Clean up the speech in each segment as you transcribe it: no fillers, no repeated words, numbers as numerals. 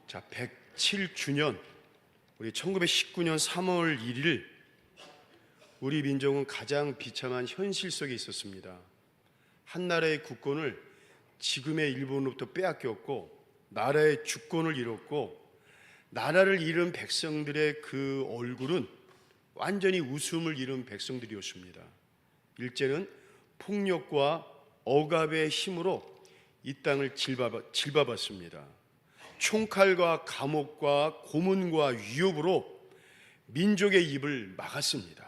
자, 107주년, 우리 1919년 3월 1일 우리 민족은 가장 비참한 현실 속에 있었습니다. 한 나라의 국권을 지금의 일본으로부터 빼앗겼고, 나라의 주권을 잃었고, 나라를 잃은 백성들의 그 얼굴은 완전히 웃음을 잃은 백성들이었습니다. 일제는 폭력과 억압의 힘으로 이 땅을 질밟았습니다. 총칼과 감옥과 고문과 위협으로 민족의 입을 막았습니다.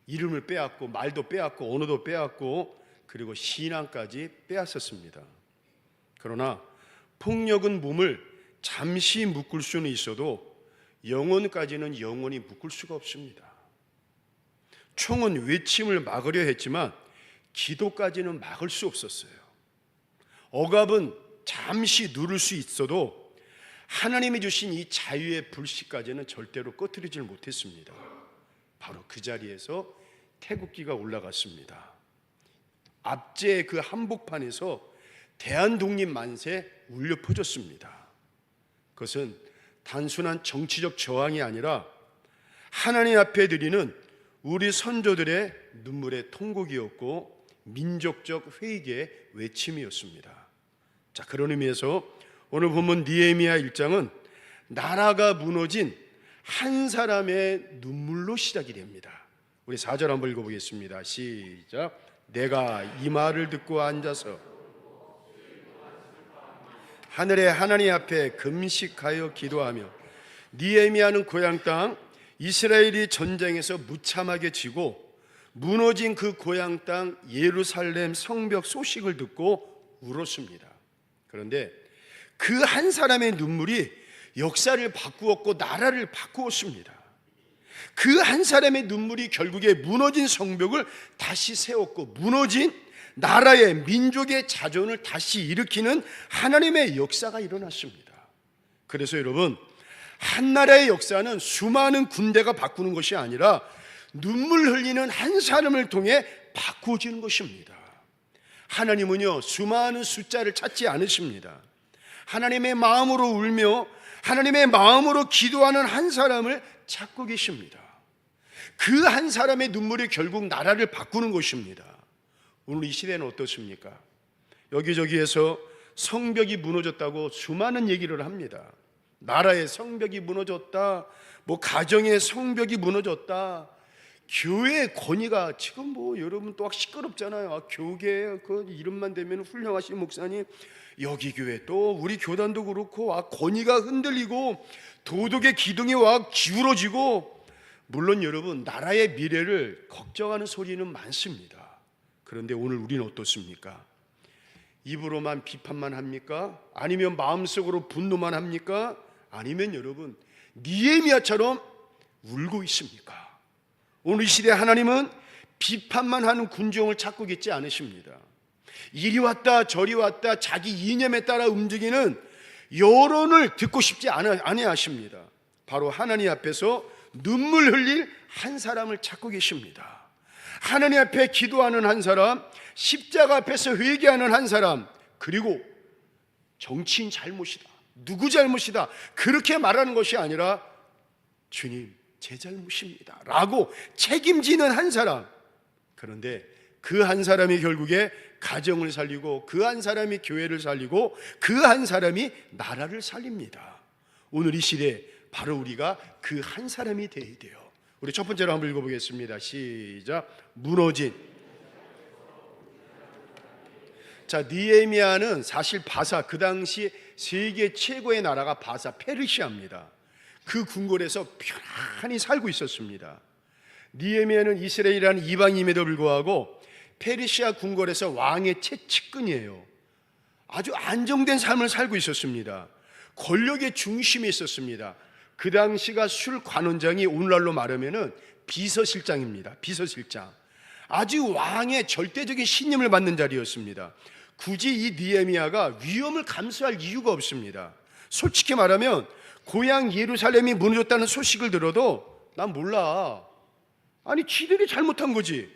이름을 빼앗고, 말도 빼앗고, 언어도 빼앗고, 그리고 신앙까지 빼앗았습니다. 그러나 폭력은 몸을 잠시 묶을 수는 있어도 영혼까지는 영원히 묶을 수가 없습니다. 총은 외침을 막으려 했지만 기도까지는 막을 수 없었어요. 억압은 잠시 누를 수 있어도 하나님이 주신 이 자유의 불씨까지는 절대로 꺼트리질 못했습니다. 바로 그 자리에서 태극기가 올라갔습니다. 압제의 그 한복판에서 대한독립 만세 울려 퍼졌습니다. 그것은 단순한 정치적 저항이 아니라 하나님 앞에 드리는 우리 선조들의 눈물의 통곡이었고 민족적 회개의 외침이었습니다. 자, 그런 의미에서 오늘 본문 느헤미야 1장은 나라가 무너진 한 사람의 눈물로 시작이 됩니다. 우리 4절 한번 읽어보겠습니다. 시작. 내가 이 말을 듣고 앉아서 하늘의 하나님 앞에 금식하여 기도하며, 느헤미야는 고향 땅 이스라엘이 전쟁에서 무참하게 지고 무너진 그 고향 땅 예루살렘 성벽 소식을 듣고 울었습니다. 그런데 그 한 사람의 눈물이 역사를 바꾸었고 나라를 바꾸었습니다. 그 한 사람의 눈물이 결국에 무너진 성벽을 다시 세웠고 무너진 나라의 민족의 자존을 다시 일으키는 하나님의 역사가 일어났습니다. 그래서 여러분, 한 나라의 역사는 수많은 군대가 바꾸는 것이 아니라 눈물 흘리는 한 사람을 통해 바꾸어지는 것입니다. 하나님은요, 수많은 숫자를 찾지 않으십니다. 하나님의 마음으로 울며 하나님의 마음으로 기도하는 한 사람을 찾고 계십니다. 그 한 사람의 눈물이 결국 나라를 바꾸는 것입니다. 오늘 이 시대는 어떻습니까? 여기저기에서 성벽이 무너졌다고 수많은 얘기를 합니다. 나라의 성벽이 무너졌다, 가정의 성벽이 무너졌다. 교회의 권위가 지금 여러분 또 시끄럽잖아요. 교계 그 이름만 대면 훌륭하신 목사님, 여기 교회 또 우리 교단도 그렇고 권위가 흔들리고 도덕의 기둥이 기울어지고, 물론 여러분 나라의 미래를 걱정하는 소리는 많습니다. 그런데 오늘 우리는 어떻습니까? 입으로만 비판만 합니까? 아니면 마음속으로 분노만 합니까? 아니면 여러분 느헤미야처럼 울고 있습니까? 오늘 이 시대 하나님은 비판만 하는 군종을 찾고 계시지 않으십니다. 이리 왔다 저리 왔다 자기 이념에 따라 움직이는 여론을 듣고 싶지 아니하십니다. 바로 하나님 앞에서 눈물 흘릴 한 사람을 찾고 계십니다. 하나님 앞에 기도하는 한 사람, 십자가 앞에서 회개하는 한 사람, 그리고 정치인 잘못이다, 누구 잘못이다 그렇게 말하는 것이 아니라 주님 제 잘못입니다 라고 책임지는 한 사람. 그런데 그 한 사람이 결국에 가정을 살리고, 그 한 사람이 교회를 살리고, 그 한 사람이 나라를 살립니다. 오늘 이 시대에 바로 우리가 그 한 사람이 되어야 돼요. 우리 첫 번째로 한번 읽어보겠습니다. 시작. 무너진. 자, 느헤미야는 사실 바사, 그 당시 세계 최고의 나라가 바사 페르시아입니다. 그 궁궐에서 편안히 살고 있었습니다. 느헤미야는 이스라엘이라는 이방인임에도 불구하고 페르시아 궁궐에서 왕의 최측근이에요. 아주 안정된 삶을 살고 있었습니다. 권력의 중심에 있었습니다. 그 당시가 술 관원장이 오늘날로 말하면은 비서실장입니다. 비서실장. 아주 왕의 절대적인 신임을 받는 자리였습니다. 굳이 이 느헤미야가 위험을 감수할 이유가 없습니다. 솔직히 말하면 고향 예루살렘이 무너졌다는 소식을 들어도 난 몰라. 아니 지들이 잘못한 거지.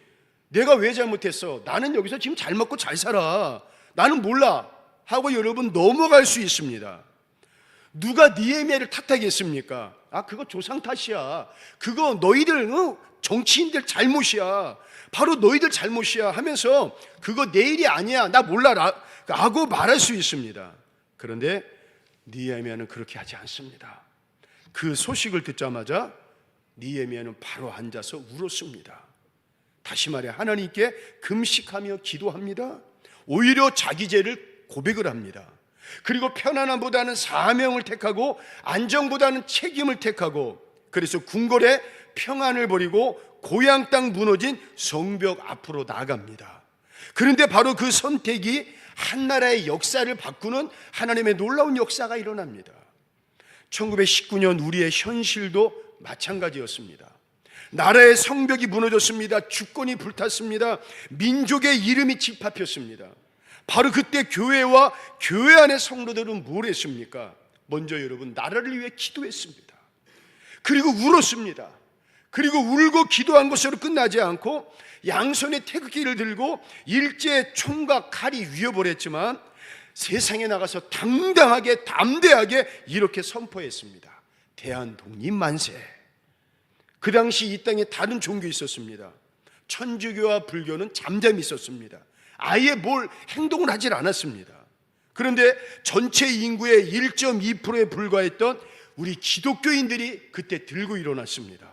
내가 왜 잘못했어? 나는 여기서 지금 잘 먹고 잘 살아. 나는 몰라 하고 여러분 넘어갈 수 있습니다. 누가 느헤미야를 탓하겠습니까? 그거 조상 탓이야. 그거 너희들 정치인들 잘못이야. 바로 너희들 잘못이야 하면서 그거 내 일이 아니야. 나 몰라 라고 말할 수 있습니다. 그런데 느헤미야는 그렇게 하지 않습니다. 그 소식을 듣자마자 느헤미야는 바로 앉아서 울었습니다. 다시 말해 하나님께 금식하며 기도합니다. 오히려 자기 죄를 고백을 합니다. 그리고 편안함보다는 사명을 택하고 안정보다는 책임을 택하고, 그래서 궁궐의 평안을 버리고 고향 땅 무너진 성벽 앞으로 나아갑니다. 그런데 바로 그 선택이 한 나라의 역사를 바꾸는 하나님의 놀라운 역사가 일어납니다. 1919년 우리의 현실도 마찬가지였습니다. 나라의 성벽이 무너졌습니다. 주권이 불탔습니다. 민족의 이름이 짓밟혔습니다. 바로 그때 교회와 교회 안의 성도들은 뭘 했습니까? 먼저 여러분, 나라를 위해 기도했습니다. 그리고 울었습니다. 그리고 울고 기도한 것으로 끝나지 않고 양손에 태극기를 들고 일제 총과 칼이 위협을 했지만 세상에 나가서 당당하게 담대하게 이렇게 선포했습니다. 대한 독립 만세. 그 당시 이 땅에 다른 종교 있었습니다. 천주교와 불교는 잠잠히 있었습니다. 아예 뭘 행동을 하질 않았습니다. 그런데 전체 인구의 1.2%에 불과했던 우리 기독교인들이 그때 들고 일어났습니다.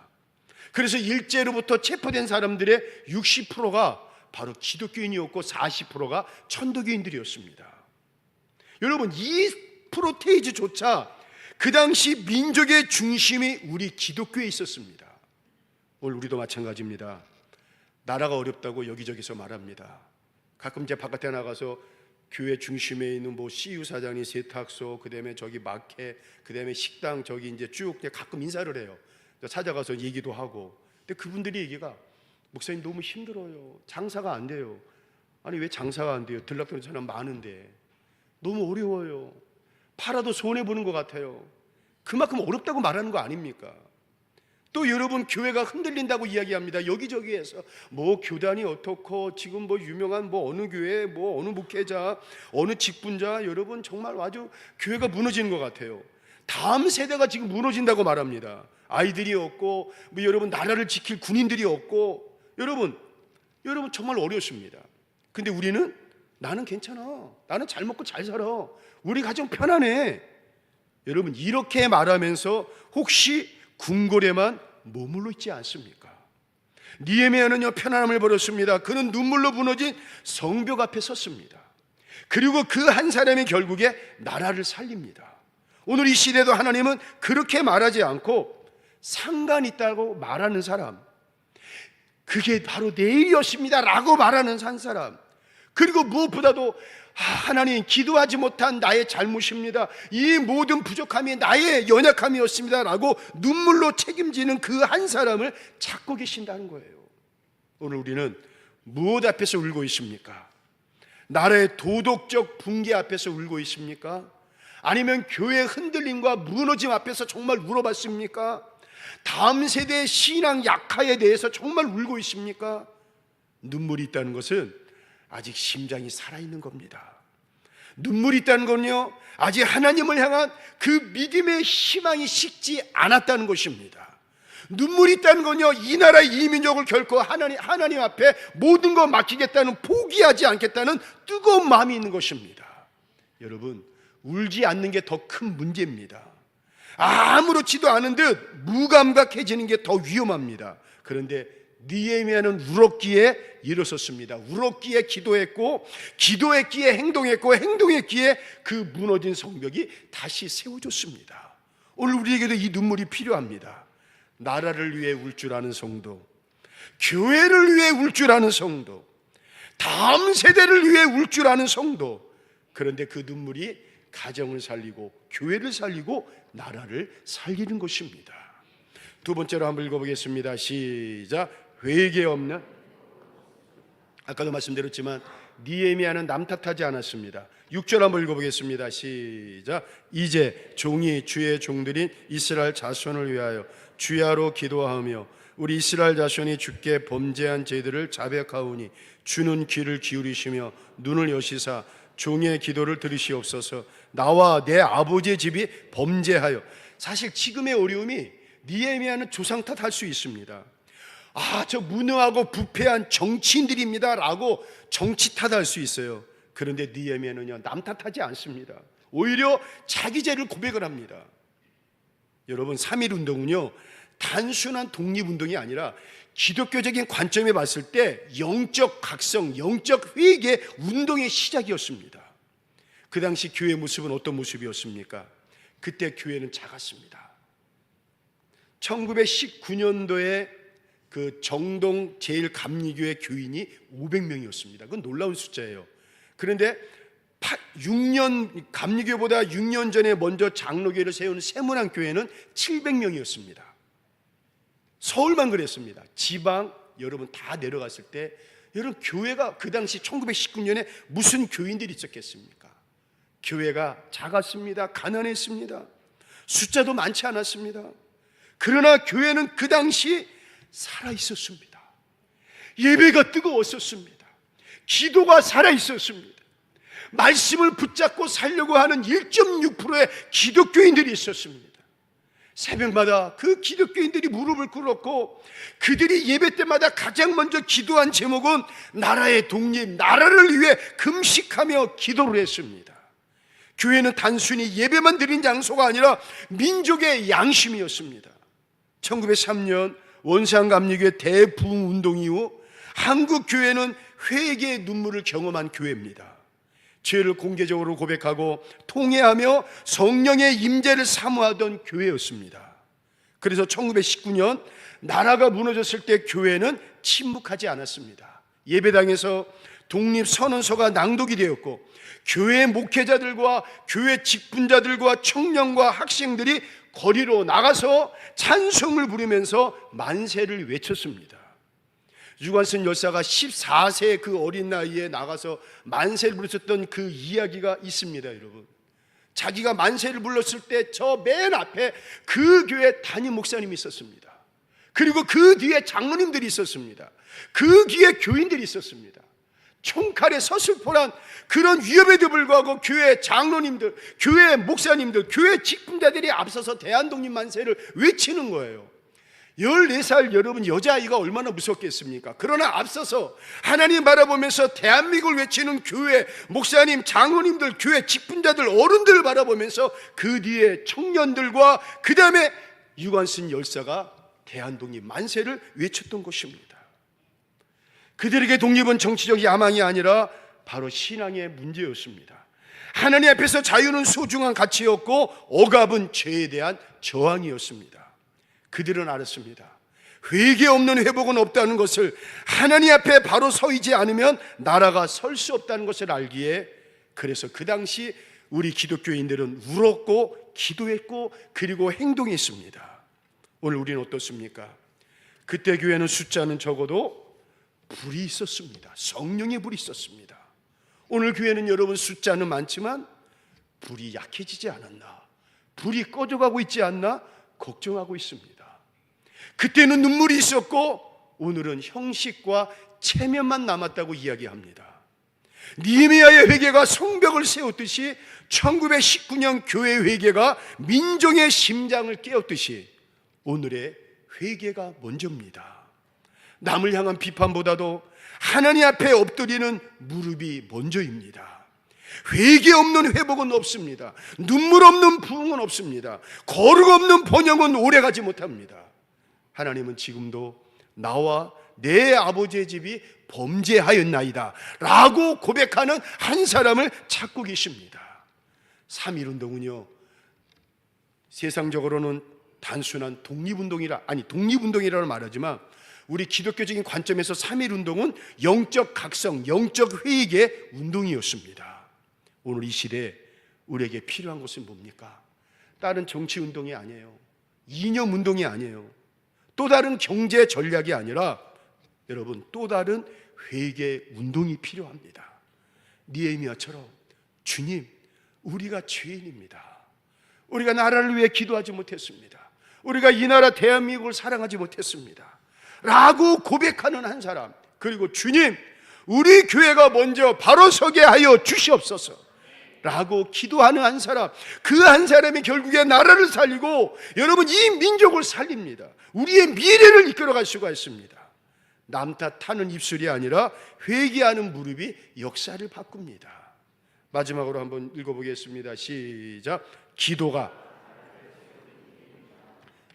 그래서 일제로부터 체포된 사람들의 60%가 바로 기독교인이었고 40%가 천도교인들이었습니다. 여러분, 이 프로테이즈조차 그 당시 민족의 중심이 우리 기독교에 있었습니다. 오늘 우리도 마찬가지입니다. 나라가 어렵다고 여기저기서 말합니다. 가끔 제 바깥에 나가서 교회 중심에 있는 CU 사장님 세탁소, 그다음에 저기 마켓, 그다음에 식당 저기 이제 쭉 가끔 인사를 해요. 찾아가서 얘기도 하고. 근데 그분들이 얘기가, 목사님 너무 힘들어요. 장사가 안 돼요. 아니 왜 장사가 안 돼요? 들락거리는 사람 많은데. 너무 어려워요. 팔아도 손해보는 것 같아요. 그만큼 어렵다고 말하는 거 아닙니까? 또 여러분, 교회가 흔들린다고 이야기합니다. 여기저기에서 교단이 어떻고 지금 유명한 어느 교회 어느 목회자 어느 직분자, 여러분 정말 아주 교회가 무너지는 것 같아요. 다음 세대가 지금 무너진다고 말합니다. 아이들이 없고 여러분 나라를 지킬 군인들이 없고, 여러분 정말 어렵습니다. 근데 우리는 나는 괜찮아. 나는 잘 먹고 잘 살아. 우리 가정 편안해. 여러분 이렇게 말하면서 혹시 궁궐에만 머물러 있지 않습니까? 느헤미야는요 편안함을 버렸습니다. 그는 눈물로 무너진 성벽 앞에 섰습니다. 그리고 그 한 사람이 결국에 나라를 살립니다. 오늘 이 시대도 하나님은 그렇게 말하지 않고 상관 있다고 말하는 사람, 그게 바로 내 일이었습니다 라고 말하는 한 사람, 그리고 무엇보다도 하나님, 기도하지 못한 나의 잘못입니다. 이 모든 부족함이 나의 연약함이었습니다 라고 눈물로 책임지는 그 한 사람을 찾고 계신다는 거예요. 오늘 우리는 무엇 앞에서 울고 있습니까? 나라의 도덕적 붕괴 앞에서 울고 있습니까? 아니면 교회의 흔들림과 무너짐 앞에서 정말 울어봤습니까? 다음 세대의 신앙 약화에 대해서 정말 울고 있습니까? 눈물이 있다는 것은 아직 심장이 살아있는 겁니다. 눈물이 있다는 건요, 아직 하나님을 향한 그 믿음의 희망이 식지 않았다는 것입니다. 눈물이 있다는 건요, 이 나라의 이 민족을 결코 하나님 앞에 모든 거 맡기겠다는, 포기하지 않겠다는 뜨거운 마음이 있는 것입니다. 여러분, 울지 않는 게 더 큰 문제입니다. 아무렇지도 않은 듯 무감각해지는 게 더 위험합니다. 그런데 느헤미야는 울었기에 일어섰습니다. 울었기에 기도했고, 기도했기에 행동했고, 행동했기에 그 무너진 성벽이 다시 세워졌습니다. 오늘 우리에게도 이 눈물이 필요합니다. 나라를 위해 울 줄 아는 성도, 교회를 위해 울 줄 아는 성도, 다음 세대를 위해 울 줄 아는 성도. 그런데 그 눈물이 가정을 살리고 교회를 살리고 나라를 살리는 것입니다. 두 번째로 한번 읽어보겠습니다. 시작. 회개 없는, 아까도 말씀드렸지만 느헤미야는 남 탓하지 않았습니다. 6절 한번 읽어보겠습니다. 시작. 이제 종이 주의 종들인 이스라엘 자손을 위하여 주야로 기도하며 우리 이스라엘 자손이 주께 범죄한 죄들을 자백하오니 주는 귀를 기울이시며 눈을 여시사 종의 기도를 들으시옵소서. 나와 내 아버지의 집이 범죄하여. 사실 지금의 어려움이 느헤미야는 조상 탓할 수 있습니다. 저 무능하고 부패한 정치인들입니다 라고 정치 탓할 수 있어요. 그런데 느헤미야는요, 남 탓하지 않습니다. 오히려 자기 죄를 고백을 합니다. 여러분, 3.1운동은요 단순한 독립운동이 아니라 기독교적인 관점에 봤을 때 영적 각성, 영적 회개의 운동의 시작이었습니다. 그 당시 교회의 모습은 어떤 모습이었습니까? 그때 교회는 작았습니다. 1919년도에 그 정동 제일감리교회 교인이 500명이었습니다. 그건 놀라운 숫자예요. 그런데 6년 감리교보다 6년 전에 먼저 장로교회를 세운 세문안교회는 700명이었습니다. 서울만 그랬습니다. 지방 여러분 다 내려갔을 때 여러분 교회가 그 당시 1919년에 무슨 교인들이 있었겠습니까? 교회가 작았습니다. 가난했습니다. 숫자도 많지 않았습니다. 그러나 교회는 그 당시 살아있었습니다. 예배가 뜨거웠었습니다. 기도가 살아있었습니다. 말씀을 붙잡고 살려고 하는 1.6%의 기독교인들이 있었습니다. 새벽마다 그 기독교인들이 무릎을 꿇었고 그들이 예배 때마다 가장 먼저 기도한 제목은 나라의 독립, 나라를 위해 금식하며 기도를 했습니다. 교회는 단순히 예배만 드린 장소가 아니라 민족의 양심이었습니다. 1903년 원산감리교회 대부흥운동 이후 한국 교회는 회개의 눈물을 경험한 교회입니다. 죄를 공개적으로 고백하고 통회하며 성령의 임재를 사모하던 교회였습니다. 그래서 1919년 나라가 무너졌을 때 교회는 침묵하지 않았습니다. 예배당에서 독립선언서가 낭독이 되었고 교회 목회자들과 교회 직분자들과 청년과 학생들이 거리로 나가서 찬송을 부르면서 만세를 외쳤습니다. 유관순 열사가 14세 그 어린 나이에 나가서 만세를 부르셨던 그 이야기가 있습니다. 여러분, 자기가 만세를 불렀을 때 저 맨 앞에 그 교회 담임 목사님이 있었습니다. 그리고 그 뒤에 장로님들이 있었습니다. 그 뒤에 교인들이 있었습니다. 총칼에 서슬포란 그런 위협에도 불구하고 교회 장로님들, 교회 목사님들, 교회 직분자들이 앞서서 대한독립 만세를 외치는 거예요. 14살 여러분 여자아이가 얼마나 무섭겠습니까? 그러나 앞서서 하나님 바라보면서 대한민국을 외치는 교회 목사님, 장로님들, 교회 직분자들, 어른들을 바라보면서 그 뒤에 청년들과 그 다음에 유관순 열사가 대한독립 만세를 외쳤던 것입니다. 그들에게 독립은 정치적 야망이 아니라 바로 신앙의 문제였습니다. 하나님 앞에서 자유는 소중한 가치였고 억압은 죄에 대한 저항이었습니다. 그들은 알았습니다. 회개 없는 회복은 없다는 것을, 하나님 앞에 바로 서 있지 않으면 나라가 설 수 없다는 것을 알기에, 그래서 그 당시 우리 기독교인들은 울었고 기도했고 그리고 행동했습니다. 오늘 우리는 어떻습니까? 그때 교회는 숫자는 적어도 불이 있었습니다. 성령의 불이 있었습니다. 오늘 교회는 여러분 숫자는 많지만 불이 약해지지 않았나, 불이 꺼져가고 있지 않나 걱정하고 있습니다. 그때는 눈물이 있었고 오늘은 형식과 체면만 남았다고 이야기합니다. 느헤미야의 회개가 성벽을 세웠듯이 1919년 교회 회개가 민족의 심장을 깨웠듯이 오늘의 회개가 먼저입니다. 남을 향한 비판보다도 하나님 앞에 엎드리는 무릎이 먼저입니다. 회개 없는 회복은 없습니다. 눈물 없는 부흥은 없습니다. 거룩 없는 번영은 오래가지 못합니다. 하나님은 지금도 나와 내 아버지의 집이 범죄하였나이다 라고 고백하는 한 사람을 찾고 계십니다. 3.1운동은요 세상적으로는 단순한 독립운동이라고 말하지만 우리 기독교적인 관점에서 3.1운동은 영적 각성, 영적 회익의 운동이었습니다. 오늘 이 시대에 우리에게 필요한 것은 뭡니까? 다른 정치운동이 아니에요. 이념운동이 아니에요. 또 다른 경제 전략이 아니라 여러분 또 다른 회개 운동이 필요합니다. 느헤미야처럼 주님, 우리가 죄인입니다. 우리가 나라를 위해 기도하지 못했습니다. 우리가 이 나라 대한민국을 사랑하지 못했습니다 라고 고백하는 한 사람, 그리고 주님, 우리 교회가 먼저 바로 서게 하여 주시옵소서 라고 기도하는 한 사람, 그 한 사람이 결국에 나라를 살리고 여러분 이 민족을 살립니다. 우리의 미래를 이끌어갈 수가 있습니다. 남 탓하는 입술이 아니라 회개하는 무릎이 역사를 바꿉니다. 마지막으로 한번 읽어보겠습니다. 시작. 기도가,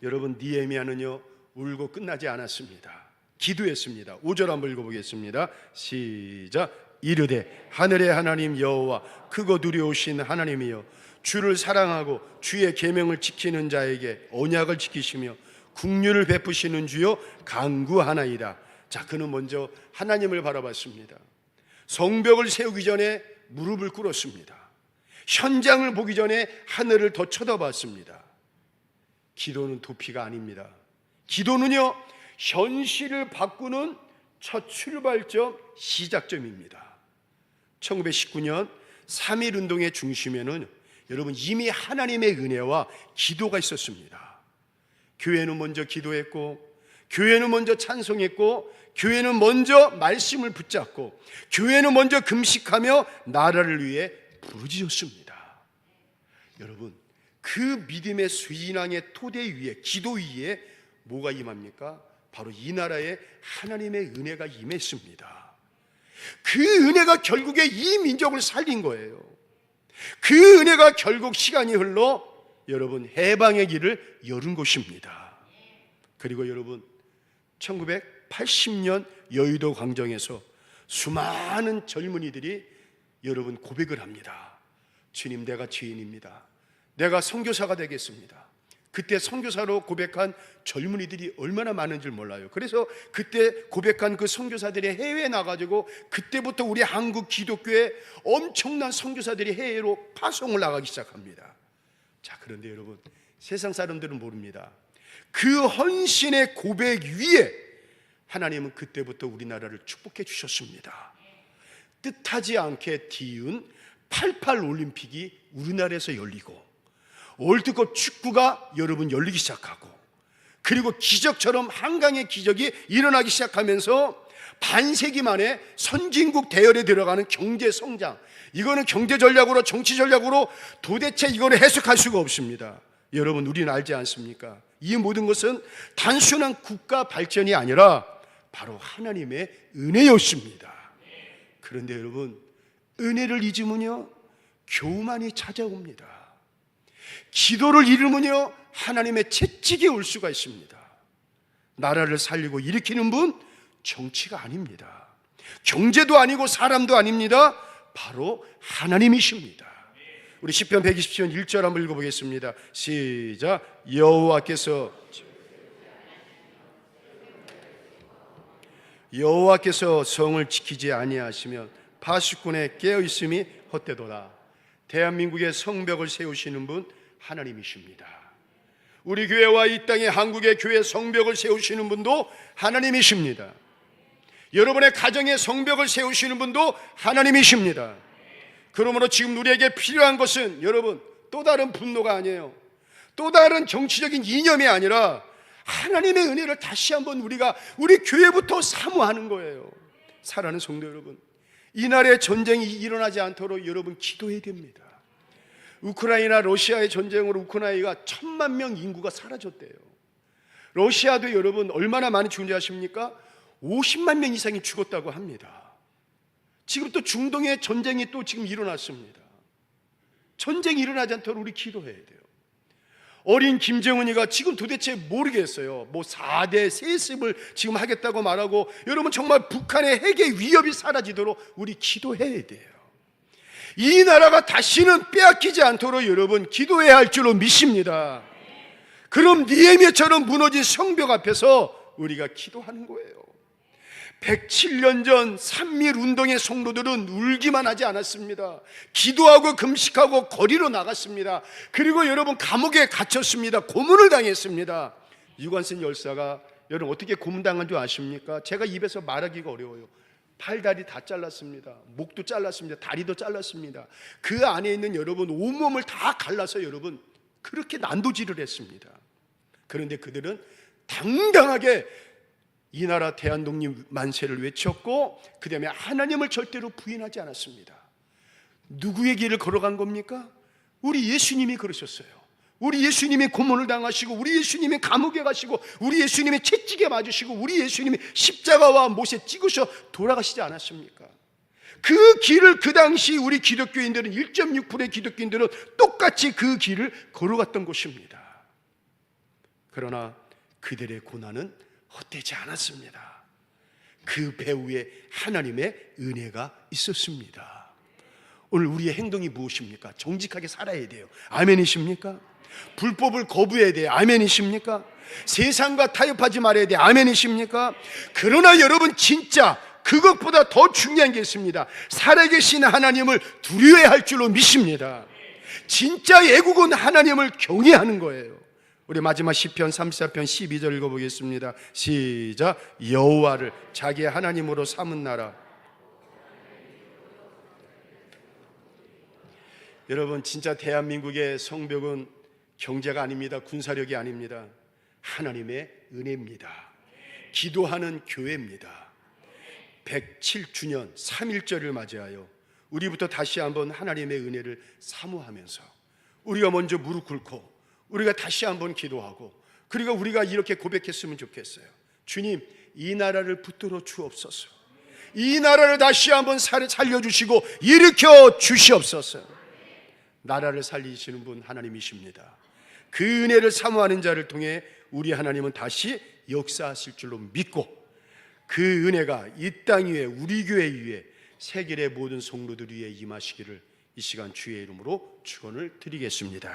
여러분 느헤미야는요 울고 끝나지 않았습니다. 기도했습니다. 5절 한번 읽어보겠습니다. 시작. 이르되 하늘의 하나님 여호와 크고 두려우신 하나님이여, 주를 사랑하고 주의 계명을 지키는 자에게 언약을 지키시며 긍휼을 베푸시는 주여 간구하나이다. 자, 그는 먼저 하나님을 바라봤습니다. 성벽을 세우기 전에 무릎을 꿇었습니다. 현장을 보기 전에 하늘을 더 쳐다봤습니다. 기도는 도피가 아닙니다. 기도는요 현실을 바꾸는 첫 출발점, 시작점입니다. 1919년 3.1 운동의 중심에는 여러분 이미 하나님의 은혜와 기도가 있었습니다. 교회는 먼저 기도했고, 교회는 먼저 찬송했고, 교회는 먼저 말씀을 붙잡고, 교회는 먼저 금식하며 나라를 위해 부르짖었습니다. 여러분 그 믿음의 수인왕의 토대 위에, 기도 위에 뭐가 임합니까? 바로 이 나라에 하나님의 은혜가 임했습니다. 그 은혜가 결국에 이 민족을 살린 거예요. 그 은혜가 결국 시간이 흘러 여러분 해방의 길을 열은 것입니다. 그리고 여러분 1980년 여의도 광장에서 수많은 젊은이들이 여러분 고백을 합니다. 주님, 내가 죄인입니다. 내가 선교사가 되겠습니다. 그때 선교사로 고백한 젊은이들이 얼마나 많은 줄 몰라요. 그래서 그때 고백한 그 선교사들이 해외에 나가지고 그때부터 우리 한국 기독교에 엄청난 선교사들이 해외로 파송을 나가기 시작합니다. 자, 그런데 여러분 세상 사람들은 모릅니다. 그 헌신의 고백 위에 하나님은 그때부터 우리나라를 축복해 주셨습니다. 뜻하지 않게 뒤은 88 올림픽이 우리나라에서 열리고, 월드컵 축구가 여러분 열리기 시작하고, 그리고 기적처럼 한강의 기적이 일어나기 시작하면서 반세기 만에 선진국 대열에 들어가는 경제 성장, 이거는 경제 전략으로, 정치 전략으로 도대체 이거를 해석할 수가 없습니다. 여러분 우리는 알지 않습니까? 이 모든 것은 단순한 국가 발전이 아니라 바로 하나님의 은혜였습니다. 그런데 여러분 은혜를 잊으면요 교만이 찾아옵니다. 기도를 잃으면요 하나님의 채찍이 올 수가 있습니다. 나라를 살리고 일으키는 분 정치가 아닙니다. 경제도 아니고 사람도 아닙니다. 바로 하나님이십니다. 우리 시편 120편 1절 한번 읽어보겠습니다. 시작. 여호와께서 성을 지키지 아니하시면 파수꾼의 깨어있음이 헛되도다. 대한민국의 성벽을 세우시는 분 하나님이십니다. 우리 교회와 이 땅의 한국의 교회 성벽을 세우시는 분도 하나님이십니다. 여러분의 가정의 성벽을 세우시는 분도 하나님이십니다. 그러므로 지금 우리에게 필요한 것은 여러분 또 다른 분노가 아니에요. 또 다른 정치적인 이념이 아니라 하나님의 은혜를 다시 한번 우리가 우리 교회부터 사모하는 거예요. 사랑하는 성도 여러분, 이날의 전쟁이 일어나지 않도록 여러분 기도해야 됩니다. 우크라이나 러시아의 전쟁으로 우크라이나가 1000만 명 인구가 사라졌대요. 러시아도 여러분 얼마나 많이 죽은지 아십니까? 50만 명 이상이 죽었다고 합니다. 지금 또 중동의 전쟁이 또 지금 일어났습니다. 전쟁이 일어나지 않도록 우리 기도해야 돼요. 어린 김정은이가 지금 도대체 모르겠어요. 뭐 4대 세습을 지금 하겠다고 말하고, 여러분 정말 북한의 핵의 위협이 사라지도록 우리 기도해야 돼요. 이 나라가 다시는 빼앗기지 않도록 여러분 기도해야 할 줄로 믿습니다. 그럼 느헤미야처럼 무너진 성벽 앞에서 우리가 기도하는 거예요. 107년 전 3.1 운동의 성도들은 울기만 하지 않았습니다. 기도하고 금식하고 거리로 나갔습니다. 그리고 여러분 감옥에 갇혔습니다. 고문을 당했습니다. 유관순 열사가 여러분 어떻게 고문당한 줄 아십니까? 제가 입에서 말하기가 어려워요. 팔다리 다 잘랐습니다. 목도 잘랐습니다. 다리도 잘랐습니다. 그 안에 있는 여러분 온몸을 다 갈라서 여러분 그렇게 난도질을 했습니다. 그런데 그들은 당당하게 이 나라 대한독립 만세를 외쳤고 그 다음에 하나님을 절대로 부인하지 않았습니다. 누구의 길을 걸어간 겁니까? 우리 예수님이 그러셨어요. 우리 예수님이 고문을 당하시고, 우리 예수님이 감옥에 가시고, 우리 예수님이 채찍에 맞으시고, 우리 예수님이 십자가와 못에 찍으셔 돌아가시지 않았습니까? 그 길을 그 당시 우리 기독교인들은 1.6%의 기독교인들은 똑같이 그 길을 걸어갔던 것입니다. 그러나 그들의 고난은 헛되지 않았습니다. 그 배후에 하나님의 은혜가 있었습니다. 오늘 우리의 행동이 무엇입니까? 정직하게 살아야 돼요. 아멘이십니까? 불법을 거부해야 돼요. 아멘이십니까? 세상과 타협하지 말아야 돼요. 아멘이십니까? 그러나 여러분, 진짜 그것보다 더 중요한 게 있습니다. 살아계신 하나님을 두려워해야 할 줄로 믿습니다. 진짜 애국은 하나님을 경외하는 거예요. 우리 마지막 시편 34편 12절 읽어보겠습니다. 시작. 여호와를 자기의 하나님으로 삼은 나라. 여러분, 진짜 대한민국의 성벽은 경제가 아닙니다. 군사력이 아닙니다. 하나님의 은혜입니다. 기도하는 교회입니다. 107주년 3.1절을 맞이하여 우리부터 다시 한번 하나님의 은혜를 사모하면서 우리가 먼저 무릎 꿇고 우리가 다시 한번 기도하고, 그리고 우리가 이렇게 고백했으면 좋겠어요. 주님, 이 나라를 붙들어 주옵소서. 이 나라를 다시 한번 살려주시고 일으켜 주시옵소서. 나라를 살리시는 분 하나님이십니다. 그 은혜를 사모하는 자를 통해 우리 하나님은 다시 역사하실 줄로 믿고, 그 은혜가 이 땅 위에, 우리 교회 위에, 세계의 모든 성도들 위에 임하시기를 이 시간 주의 이름으로 축원을 드리겠습니다.